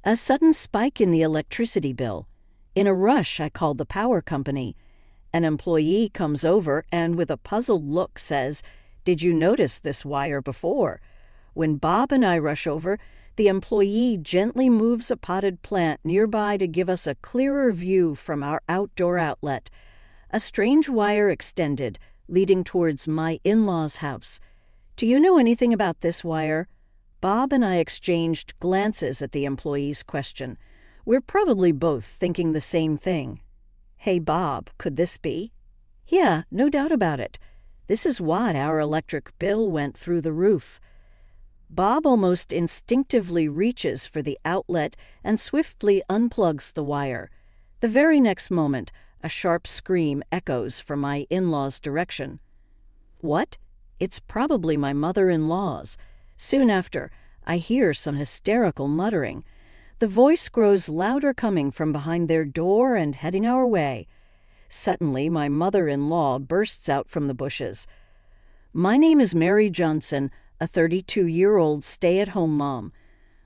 A sudden spike in the electricity bill. In a rush, I called the power company. An employee comes over and, with a puzzled look, says, "Did you notice this wire before?" When Bob and I rush over, the employee gently moves a potted plant nearby to give us a clearer view from our outdoor outlet. A strange wire extended, leading towards my in-laws' house. "Do you know anything about this wire?" Bob and I exchanged glances at the employee's question. We're probably both thinking the same thing. "Hey, Bob, could this be?" "Yeah, no doubt about it. This is why our electric bill went through the roof." Bob almost instinctively reaches for the outlet and swiftly unplugs the wire. The very next moment, a sharp scream echoes from my in-laws' direction. What? It's probably my mother-in-law's. Soon after, I hear some hysterical muttering. The voice grows louder, coming from behind their door and heading our way. Suddenly, my mother-in-law bursts out from the bushes. "My name is Mary Johnson, a 32-year-old stay-at-home mom.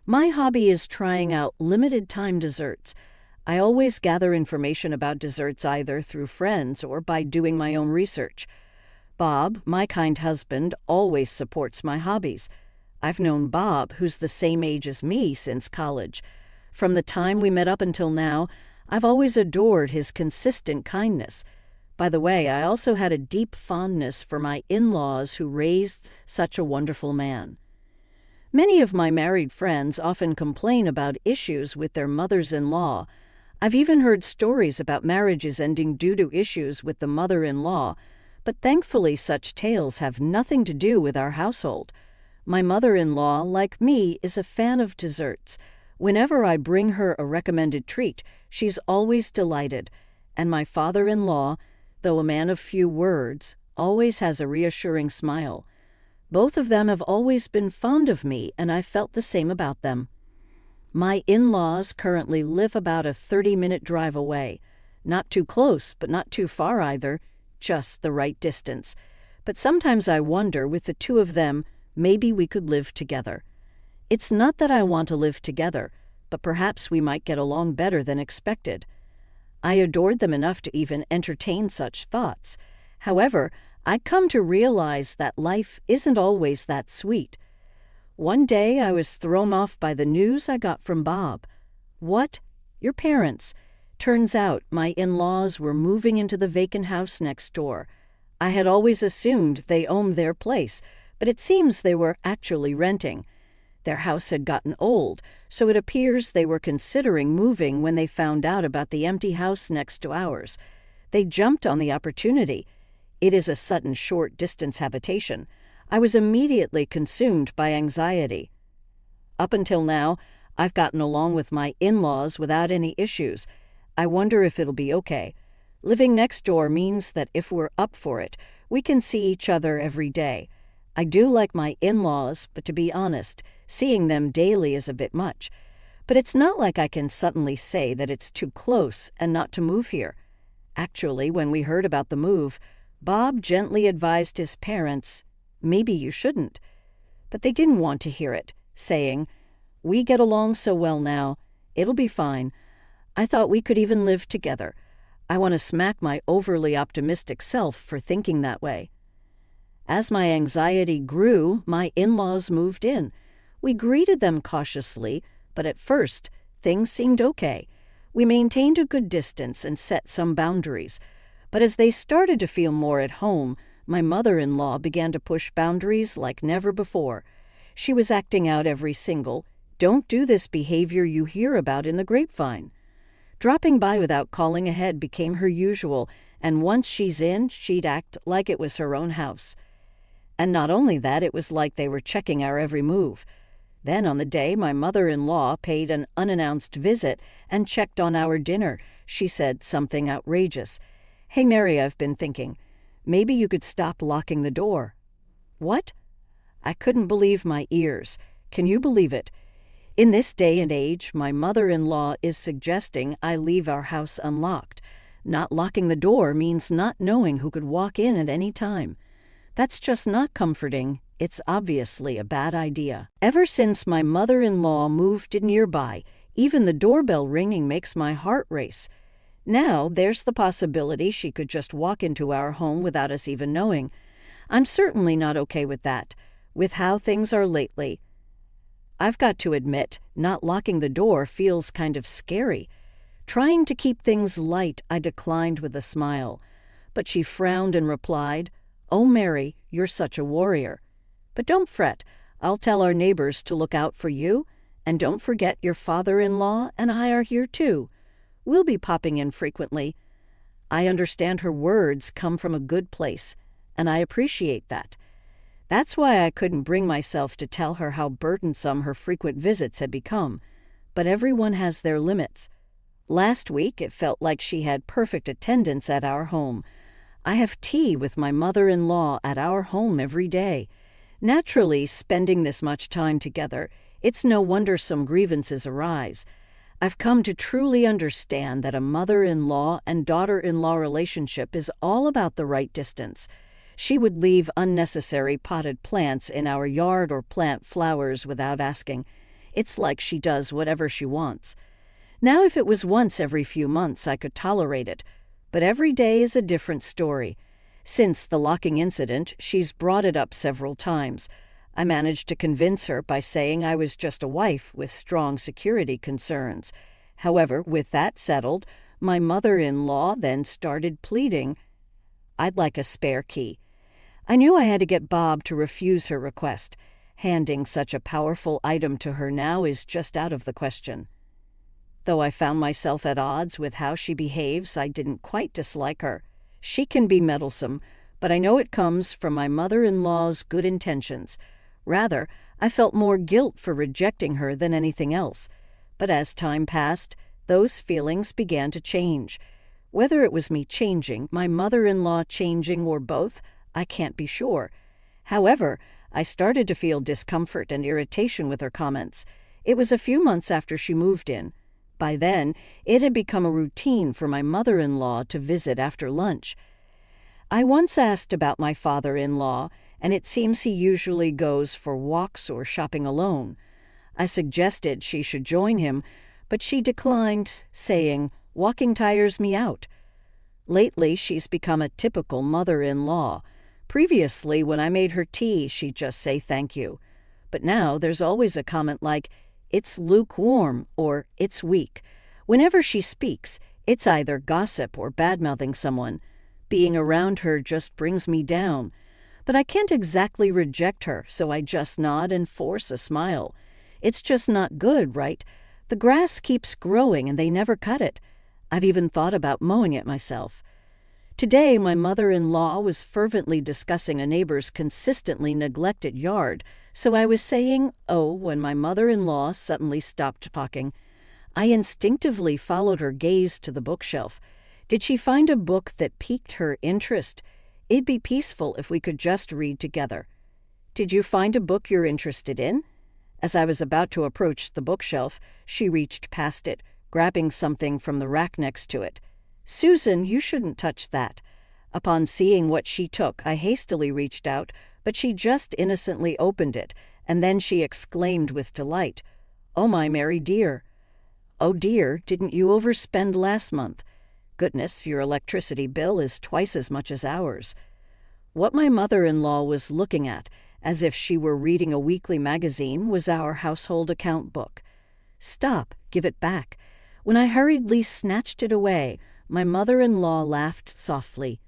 My hobby is trying out limited-time desserts. I always gather information about desserts either through friends or by doing my own research. Bob, my kind husband, always supports my hobbies. I've known Bob, who's the same age as me, since college. From the time we met up until now, I've always adored his consistent kindness. By the way, I also had a deep fondness for my in-laws who raised such a wonderful man." Many of my married friends often complain about issues with their mothers-in-law. I've even heard stories about marriages ending due to issues with the mother-in-law, but thankfully such tales have nothing to do with our household. My mother-in-law, like me, is a fan of desserts. Whenever I bring her a recommended treat, she's always delighted. And my father-in-law, though a man of few words, always has a reassuring smile. Both of them have always been fond of me, and I felt the same about them. My in-laws currently live about a 30-minute drive away. Not too close, but not too far either, just the right distance. But sometimes I wonder, with the two of them, maybe we could live together. It's not that I want to live together, but perhaps we might get along better than expected. I adored them enough to even entertain such thoughts. However, I come to realize that life isn't always that sweet. One day I was thrown off by the news I got from Bob. "What? Your parents?" Turns out my in-laws were moving into the vacant house next door. I had always assumed they owned their place, but it seems they were actually renting. Their house had gotten old, so it appears they were considering moving when they found out about the empty house next to ours. They jumped on the opportunity. It is a sudden short-distance habitation. I was immediately consumed by anxiety. Up until now, I've gotten along with my in-laws without any issues. I wonder if it'll be okay. Living next door means that if we're up for it, we can see each other every day. I do like my in-laws, but to be honest, seeing them daily is a bit much. But it's not like I can suddenly say that it's too close and not to move here. Actually, when we heard about the move, Bob gently advised his parents, "Maybe you shouldn't." But they didn't want to hear it, saying, "We get along so well now. It'll be fine. I thought we could even live together." I want to smack my overly optimistic self for thinking that way. As my anxiety grew, my in-laws moved in. We greeted them cautiously, but at first, things seemed okay. We maintained a good distance and set some boundaries. But as they started to feel more at home, my mother-in-law began to push boundaries like never before. She was acting out every single, "Don't do this" behavior you hear about in the grapevine. Dropping by without calling ahead became her usual, and once she's in, she'd act like it was her own house. And not only that, it was like they were checking our every move. Then on the day my mother-in-law paid an unannounced visit and checked on our dinner, she said something outrageous. "Hey, Mary, I've been thinking. Maybe you could stop locking the door." What? I couldn't believe my ears. Can you believe it? In this day and age, my mother-in-law is suggesting I leave our house unlocked. Not locking the door means not knowing who could walk in at any time. That's just not comforting. It's obviously a bad idea. Ever since my mother-in-law moved nearby, Even the doorbell ringing makes my heart race. Now, there's the possibility she could just walk into our home without us even knowing. I'm certainly not okay with that, with how things are lately. I've got to admit, not locking the door feels kind of scary. Trying to keep things light, I declined with a smile. But she frowned and replied, "Oh, Mary, you're such a warrior. But don't fret, I'll tell our neighbors to look out for you, and don't forget your father-in-law and I are here too. We'll be popping in frequently." I understand her words come from a good place, and I appreciate that. That's why I couldn't bring myself to tell her how burdensome her frequent visits had become. But everyone has their limits. Last week it felt like she had perfect attendance at our home. I have tea with my mother-in-law at our home every day. Naturally, spending this much time together, it's no wonder some grievances arise. I've come to truly understand that a mother-in-law and daughter-in-law relationship is all about the right distance. She would leave unnecessary potted plants in our yard or plant flowers without asking. It's like she does whatever she wants. Now, if it was once every few months, I could tolerate it. But every day is a different story. Since the locking incident, she's brought it up several times. I managed to convince her by saying I was just a wife with strong security concerns. However, with that settled, my mother-in-law then started pleading, "I'd like a spare key." I knew I had to get Bob to refuse her request. Handing such a powerful item to her now is just out of the question. Though I found myself at odds with how she behaves, I didn't quite dislike her. She can be meddlesome, but I know it comes from my mother-in-law's good intentions. Rather, I felt more guilt for rejecting her than anything else. But as time passed, those feelings began to change. Whether it was me changing, my mother-in-law changing, or both, I can't be sure. However, I started to feel discomfort and irritation with her comments. It was a few months after she moved in. By then, it had become a routine for my mother-in-law to visit after lunch. I once asked about my father-in-law, and it seems he usually goes for walks or shopping alone. I suggested she should join him, but she declined, saying, "Walking tires me out." Lately, she's become a typical mother-in-law. Previously, when I made her tea, she'd just say thank you. But now there's always a comment like, "It's lukewarm," or "It's weak." Whenever she speaks, it's either gossip or bad-mouthing someone. Being around her just brings me down. But I can't exactly reject her, so I just nod and force a smile. It's just not good, right? The grass keeps growing and they never cut it. I've even thought about mowing it myself. Today, my mother-in-law was fervently discussing a neighbor's consistently neglected yard, so I was saying, "Oh," when my mother-in-law suddenly stopped talking. I instinctively followed her gaze to the bookshelf. Did she find a book that piqued her interest? It'd be peaceful if we could just read together. "Did you find a book you're interested in?" As I was about to approach the bookshelf, she reached past it, grabbing something from the rack next to it. "Susan, you shouldn't touch that." Upon seeing what she took, I hastily reached out, but she just innocently opened it, and then she exclaimed with delight, "Oh, my Mary dear." "Oh dear, didn't you overspend last month? Goodness, your electricity bill is twice as much as ours." What my mother-in-law was looking at, as if she were reading a weekly magazine, was our household account book. "Stop, give it back." When I hurriedly snatched it away, my mother-in-law laughed softly.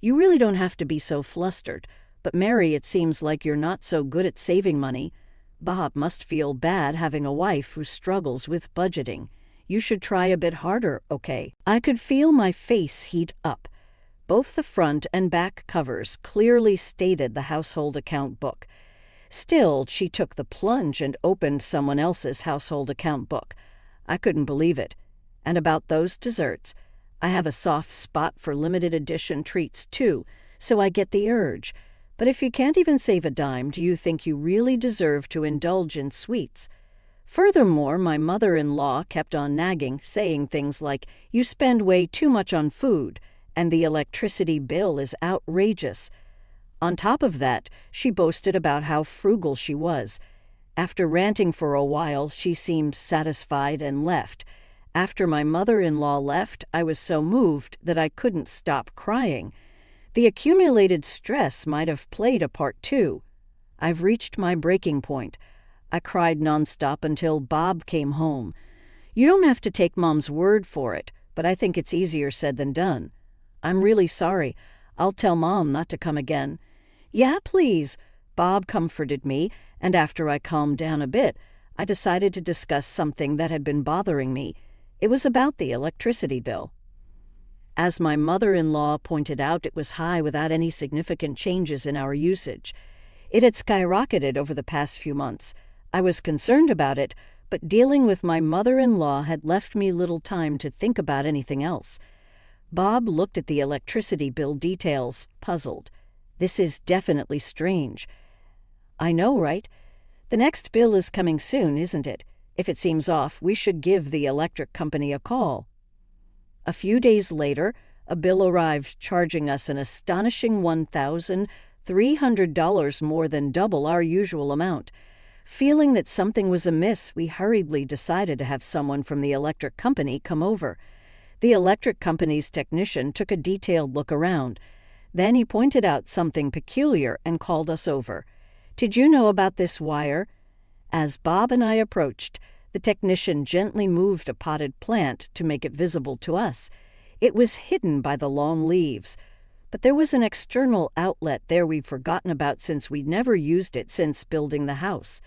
"You really don't have to be so flustered. But Mary, it seems like you're not so good at saving money. Bob must feel bad having a wife who struggles with budgeting. You should try a bit harder, okay?" I could feel my face heat up. Both the front and back covers clearly stated the household account book. Still, she took the plunge and opened someone else's household account book. I couldn't believe it. And about those desserts, I have a soft spot for limited edition treats too, so I get the urge. But if you can't even save a dime, do you think you really deserve to indulge in sweets? Furthermore, my mother-in-law kept on nagging, saying things like, "You spend way too much on food, and the electricity bill is outrageous." On top of that, she boasted about how frugal she was. After ranting for a while, she seemed satisfied and left. After my mother-in-law left, I was so moved that I couldn't stop crying. The accumulated stress might have played a part too. I've reached my breaking point. I cried nonstop until Bob came home. You don't have to take Mom's word for it, but I think it's easier said than done. I'm really sorry. I'll tell Mom not to come again. Yeah, please. Bob comforted me, and after I calmed down a bit, I decided to discuss something that had been bothering me. It was about the electricity bill. As my mother-in-law pointed out, it was high without any significant changes in our usage. It had skyrocketed over the past few months. I was concerned about it, but dealing with my mother-in-law had left me little time to think about anything else. Bob looked at the electricity bill details, puzzled. This is definitely strange. I know, right? The next bill is coming soon, isn't it? If it seems off, we should give the electric company a call. A few days later, a bill arrived charging us an astonishing $1,300 more than double our usual amount. Feeling that something was amiss, we hurriedly decided to have someone from the electric company come over. The electric company's technician took a detailed look around. Then he pointed out something peculiar and called us over. Did you know about this wire? As Bob and I approached, the technician gently moved a potted plant to make it visible to us. It was hidden by the long leaves, but there was an external outlet there we'd forgotten about since we'd never used it since building the house.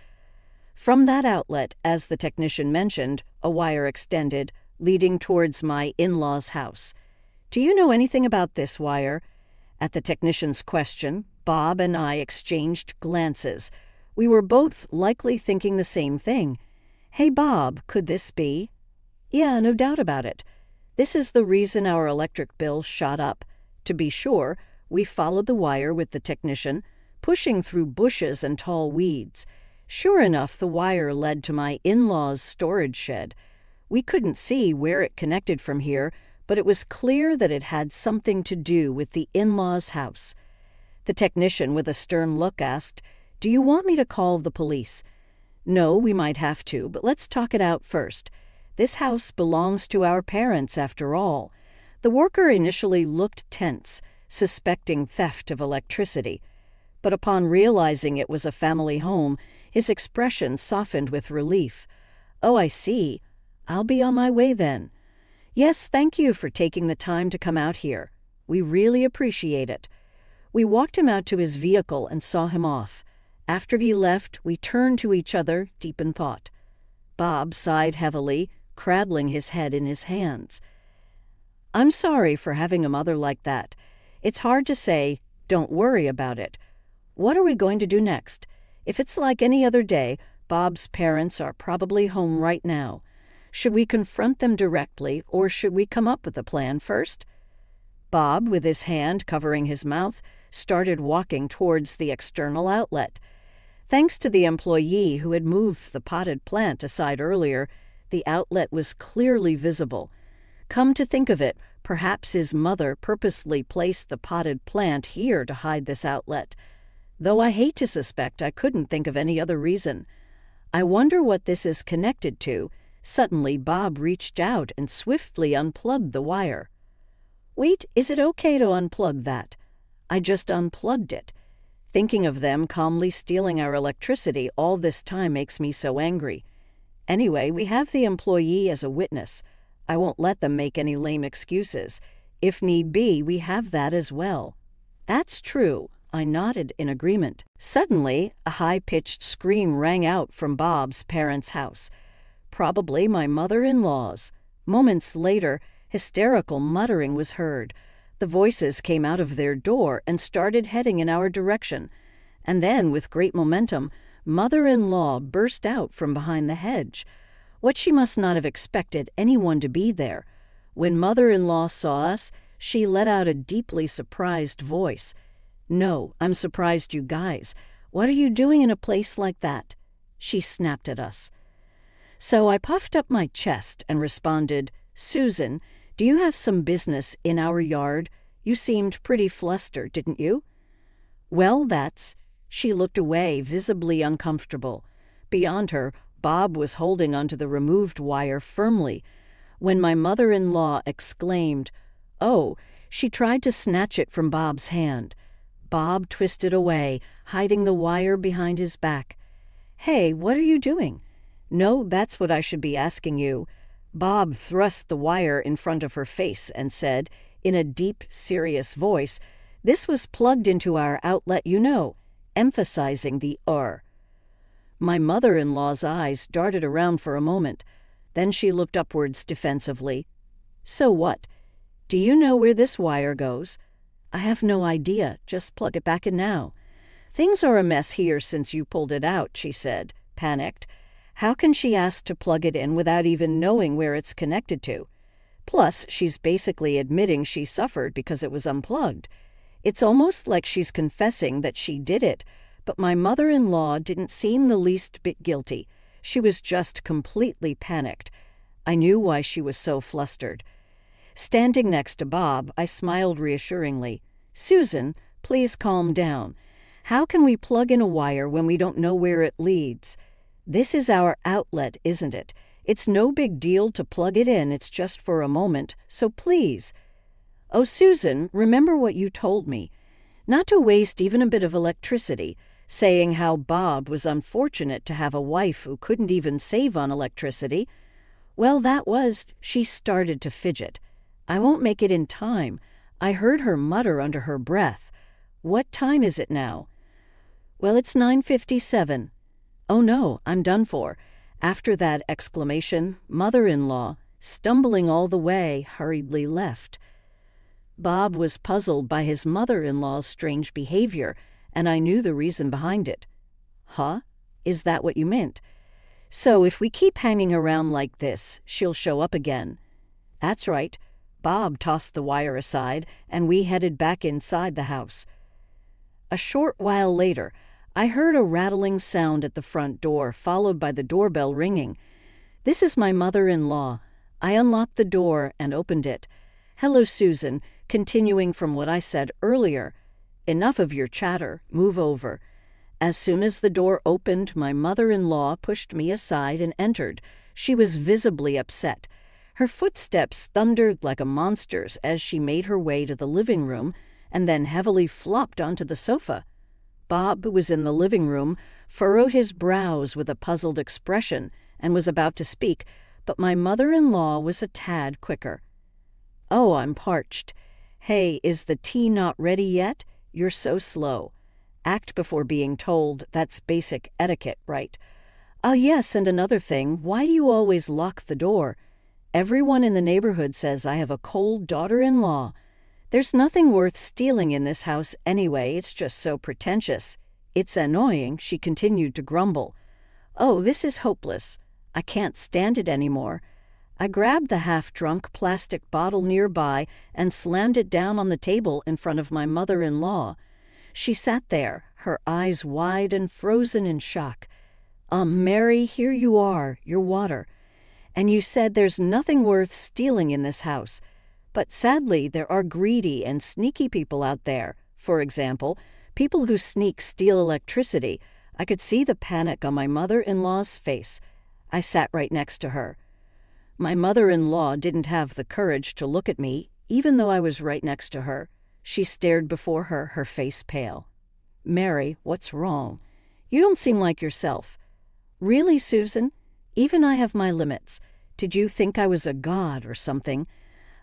From that outlet, as the technician mentioned, a wire extended, leading towards my in-laws' house. Do you know anything about this wire? At the technician's question, Bob and I exchanged glances. We were both likely thinking the same thing. Hey, Bob, could this be? Yeah, no doubt about it. This is the reason our electric bill shot up. To be sure, we followed the wire with the technician, pushing through bushes and tall weeds. Sure enough, the wire led to my in-laws' storage shed. We couldn't see where it connected from here, but it was clear that it had something to do with the in-laws' house. The technician, with a stern look, asked, Do you want me to call the police? No, we might have to, but let's talk it out first. This house belongs to our parents, after all. The worker initially looked tense, suspecting theft of electricity. But upon realizing it was a family home, his expression softened with relief. Oh, I see. I'll be on my way then. Yes, thank you for taking the time to come out here. We really appreciate it. We walked him out to his vehicle and saw him off. After he left, we turned to each other, deep in thought. Bob sighed heavily, cradling his head in his hands. I'm sorry for having a mother like that. It's hard to say, don't worry about it. What are we going to do next? If it's like any other day, Bob's parents are probably home right now. Should we confront them directly, or should we come up with a plan first? Bob, with his hand covering his mouth, started walking towards the external outlet. Thanks to the employee who had moved the potted plant aside earlier, the outlet was clearly visible. Come to think of it, perhaps his mother purposely placed the potted plant here to hide this outlet. Though I hate to suspect, I couldn't think of any other reason. I wonder what this is connected to. Suddenly, Bob reached out and swiftly unplugged the wire. Wait, is it okay to unplug that? I just unplugged it. Thinking of them calmly stealing our electricity all this time makes me so angry. Anyway, we have the employee as a witness. I won't let them make any lame excuses. If need be, we have that as well. That's true. I nodded in agreement. Suddenly, a high-pitched scream rang out from Bob's parents' house. Probably my mother-in-law's. Moments later, hysterical muttering was heard. The voices came out of their door and started heading in our direction. And then, with great momentum, mother-in-law burst out from behind the hedge. What she must not have expected anyone to be there. When mother-in-law saw us, she let out a deeply surprised voice. No, I'm surprised you guys. What are you doing in a place like that? She snapped at us. So I puffed up my chest and responded, Susan, do you have some business in our yard? You seemed pretty flustered, didn't you? Well, that's... She looked away, visibly uncomfortable. Beyond her, Bob was holding onto the removed wire firmly. When my mother-in-law exclaimed, "Oh," she tried to snatch it from Bob's hand. Bob twisted away, hiding the wire behind his back. "Hey, what are you doing?" "No, that's what I should be asking you." Bob thrust the wire in front of her face and said, in a deep, serious voice, "This was plugged into our outlet, you know," emphasizing the "er." My mother-in-law's eyes darted around for a moment. Then she looked upwards defensively. "So what? Do you know where this wire goes?" "I have no idea. Just plug it back in now." "Things are a mess here since you pulled it out," she said, panicked. How can she ask to plug it in without even knowing where it's connected to? Plus, she's basically admitting she suffered because it was unplugged. It's almost like she's confessing that she did it, but my mother-in-law didn't seem the least bit guilty. She was just completely panicked. I knew why she was so flustered. Standing next to Bob, I smiled reassuringly. "Susan, please calm down. How can we plug in a wire when we don't know where it leads? This is our outlet, isn't it? It's no big deal to plug it in, it's just for a moment, so please." "Oh, Susan, remember what you told me. Not to waste even a bit of electricity," saying how Bob was unfortunate to have a wife who couldn't even save on electricity. Well, she started to fidget. "I won't make it in time." I heard her mutter under her breath. "What time is it now?" "Well, it's 9:57. "Oh no, I'm done for." After that exclamation, mother-in-law, stumbling all the way, hurriedly left. Bob was puzzled by his mother-in-law's strange behavior, and I knew the reason behind it. "Huh? Is that what you meant?" "So if we keep hanging around like this, she'll show up again." "That's right." Bob tossed the wire aside, and we headed back inside the house. A short while later, I heard a rattling sound at the front door, followed by the doorbell ringing. "This is my mother-in-law." I unlocked the door and opened it. "Hello, Susan," continuing from what I said earlier. "Enough of your chatter. Move over." As soon as the door opened, my mother-in-law pushed me aside and entered. She was visibly upset. Her footsteps thundered like a monster's as she made her way to the living room and then heavily flopped onto the sofa. Bob, who was in the living room, furrowed his brows with a puzzled expression and was about to speak, but my mother-in-law was a tad quicker. "Oh, I'm parched." "Hey, is the tea not ready yet? You're so slow." Act before being told. That's basic etiquette, right? "Oh, yes, and another thing, why do you always lock the door?" "Everyone in the neighborhood says I have a cold daughter-in-law." "There's nothing worth stealing in this house anyway, it's just so pretentious." "It's annoying," she continued to grumble. "Oh, this is hopeless. I can't stand it anymore." I grabbed the half-drunk plastic bottle nearby and slammed it down on the table in front of my mother-in-law. She sat there, her eyes wide and frozen in shock. Mary, here you are, your water. And you said there's nothing worth stealing in this house. But sadly, there are greedy and sneaky people out there. For example, people who steal electricity." I could see the panic on my mother-in-law's face. I sat right next to her. My mother-in-law didn't have the courage to look at me, even though I was right next to her. She stared before her, her face pale. "Mary, what's wrong? You don't seem like yourself." "Really, Susan? Even I have my limits. Did you think I was a god or something?"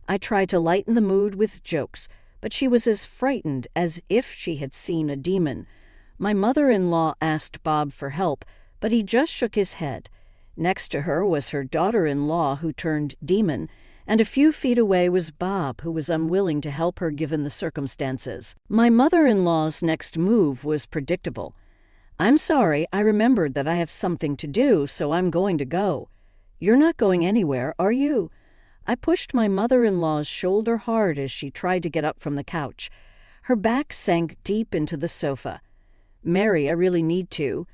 I tried to lighten the mood with jokes, but she was as frightened as if she had seen a demon. My mother-in-law asked Bob for help, but he just shook his head. Next to her was her daughter-in-law, who turned demon, and a few feet away was Bob, who was unwilling to help her given the circumstances. My mother-in-law's next move was predictable. "I'm sorry, I remembered that I have something to do, so I'm going to go." "You're not going anywhere, are you?" I pushed my mother-in-law's shoulder hard as she tried to get up from the couch. Her back sank deep into the sofa. "Mary, I really need to."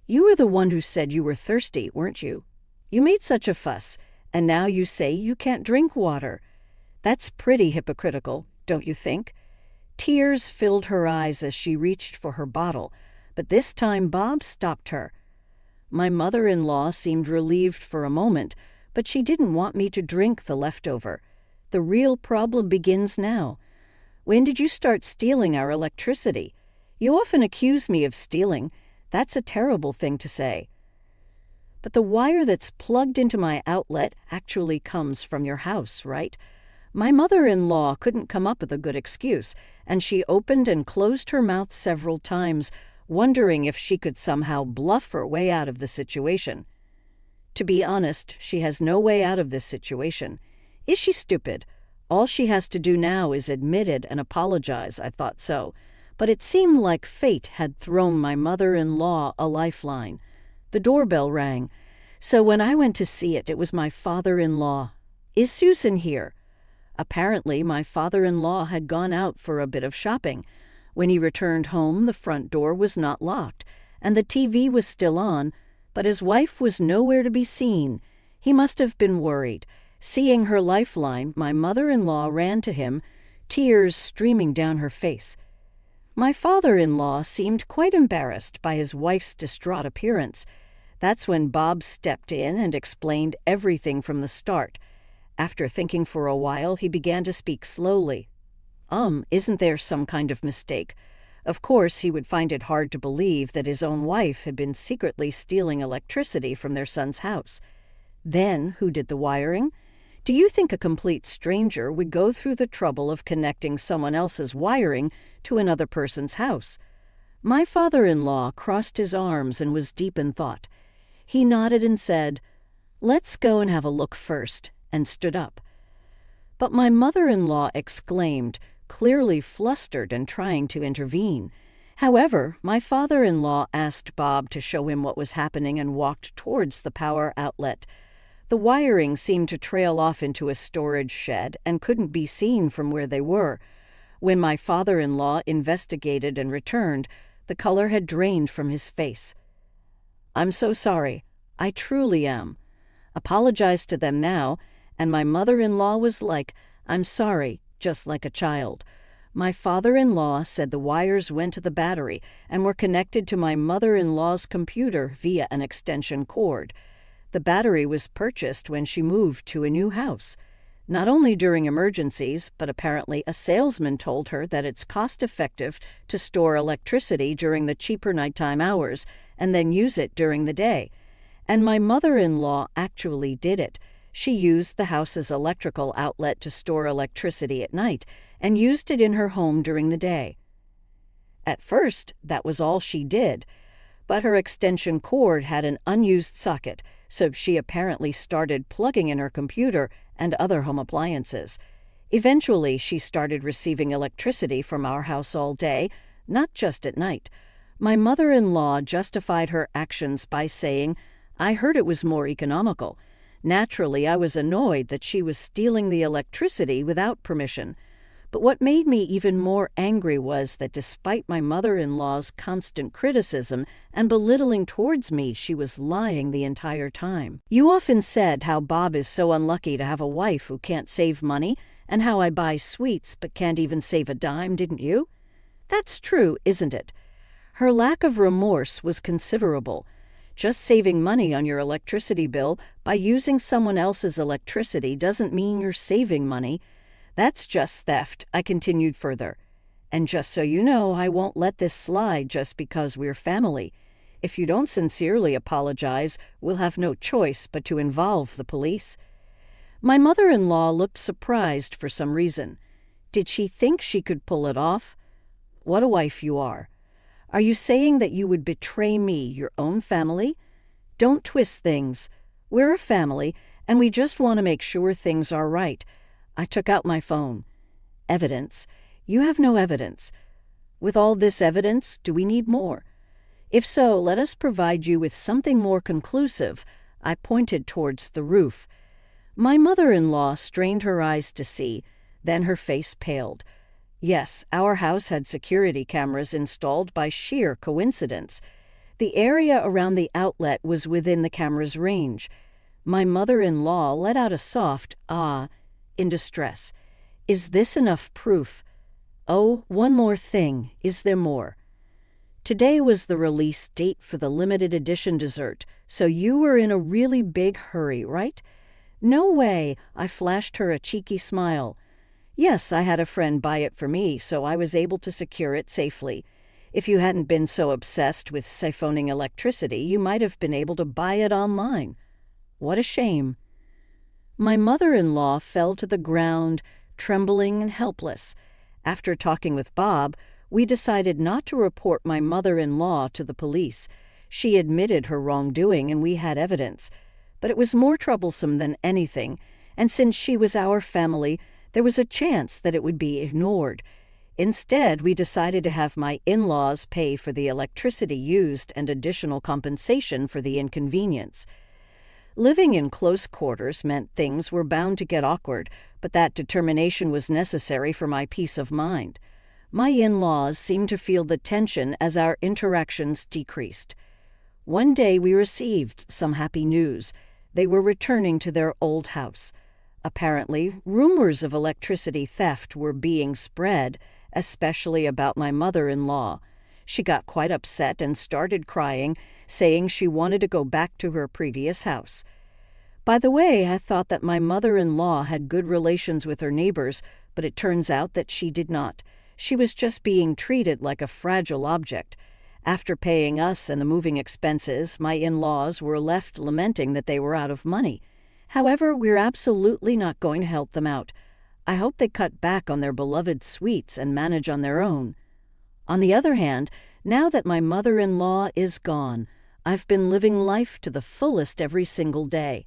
"You were the one who said you were thirsty, weren't you? You made such a fuss, and now you say you can't drink water. That's pretty hypocritical, don't you think?" Tears filled her eyes as she reached for her bottle, but this time Bob stopped her. My mother-in-law seemed relieved for a moment, but she didn't want me to drink the leftover. The real problem begins now. When did you start stealing our electricity? You often accuse me of stealing. That's a terrible thing to say. But the wire that's plugged into my outlet actually comes from your house, right? My mother-in-law couldn't come up with a good excuse, and she opened and closed her mouth several times, wondering if she could somehow bluff her way out of the situation. To be honest, she has no way out of this situation. Is she stupid? All she has to do now is admit it and apologize. I thought so. But it seemed like fate had thrown my mother-in-law a lifeline. The doorbell rang. So when I went to see it, it was my father-in-law. Is Susan here? Apparently, my father-in-law had gone out for a bit of shopping. When he returned home, the front door was not locked, and the TV was still on, but his wife was nowhere to be seen. He must have been worried. Seeing her lifeline, my mother-in-law ran to him, tears streaming down her face. My father-in-law seemed quite embarrassed by his wife's distraught appearance. That's when Bob stepped in and explained everything from the start. After thinking for a while, he began to speak slowly. Isn't there some kind of mistake? Of course, he would find it hard to believe that his own wife had been secretly stealing electricity from their son's house. Then, who did the wiring? Do you think a complete stranger would go through the trouble of connecting someone else's wiring to another person's house? My father-in-law crossed his arms and was deep in thought. He nodded and said, "Let's go and have a look first," and stood up. But my mother-in-law exclaimed, clearly flustered and trying to intervene. However, my father-in-law asked Bob to show him what was happening and walked towards the power outlet. The wiring seemed to trail off into a storage shed and couldn't be seen from where they were. When my father-in-law investigated and returned, the color had drained from his face. "I'm so sorry. I truly am." Apologized to them now, and my mother-in-law was like, "I'm sorry," just like a child. My father-in-law said the wires went to the battery and were connected to my mother-in-law's computer via an extension cord. The battery was purchased when she moved to a new house. Not only during emergencies, but apparently a salesman told her that it's cost-effective to store electricity during the cheaper nighttime hours and then use it during the day. And my mother-in-law actually did it. She used the house's electrical outlet to store electricity at night and used it in her home during the day. At first, that was all she did, but her extension cord had an unused socket, so she apparently started plugging in her computer and other home appliances. Eventually, she started receiving electricity from our house all day, not just at night. My mother-in-law justified her actions by saying, "I heard it was more economical." Naturally, I was annoyed that she was stealing the electricity without permission. But what made me even more angry was that despite my mother-in-law's constant criticism and belittling towards me, she was lying the entire time. "You often said how Bob is so unlucky to have a wife who can't save money, and how I buy sweets but can't even save a dime, didn't you? That's true, isn't it?" Her lack of remorse was considerable. Just saving money on your electricity bill by using someone else's electricity doesn't mean you're saving money. That's just theft, I continued further. And just so you know, I won't let this slide just because we're family. If you don't sincerely apologize, we'll have no choice but to involve the police. My mother-in-law looked surprised for some reason. Did she think she could pull it off? What a wife you are. Are you saying that you would betray me, your own family? Don't twist things. We're a family, and we just want to make sure things are right. I took out my phone. Evidence. You have no evidence. With all this evidence, do we need more? If so, let us provide you with something more conclusive. I pointed towards the roof. My mother-in-law strained her eyes to see, then her face paled. Yes, our house had security cameras installed by sheer coincidence. The area around the outlet was within the camera's range. My mother-in-law let out a soft "ah" in distress. "Is this enough proof?" "Oh, one more thing. Is there more?" Today was the release date for the limited edition dessert, so you were in a really big hurry, right? No way, I flashed her a cheeky smile. Yes, I had a friend buy it for me, so I was able to secure it safely. If you hadn't been so obsessed with siphoning electricity, you might have been able to buy it online. What a shame. My mother-in-law fell to the ground, trembling and helpless. After talking with Bob, we decided not to report my mother-in-law to the police. She admitted her wrongdoing and we had evidence. But it was more troublesome than anything, and since she was our family, there was a chance that it would be ignored. Instead, we decided to have my in-laws pay for the electricity used and additional compensation for the inconvenience. Living in close quarters meant things were bound to get awkward, but that determination was necessary for my peace of mind. My in-laws seemed to feel the tension as our interactions decreased. One day we received some happy news. They were returning to their old house. Apparently, rumors of electricity theft were being spread, especially about my mother-in-law. She got quite upset and started crying, saying she wanted to go back to her previous house. By the way, I thought that my mother-in-law had good relations with her neighbors, but it turns out that she did not. She was just being treated like a fragile object. After paying us and the moving expenses, my in-laws were left lamenting that they were out of money. However, we're absolutely not going to help them out. I hope they cut back on their beloved sweets and manage on their own. On the other hand, now that my mother-in-law is gone, I've been living life to the fullest every single day.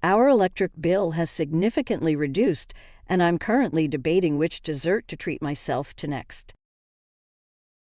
Our electric bill has significantly reduced, and I'm currently debating which dessert to treat myself to next.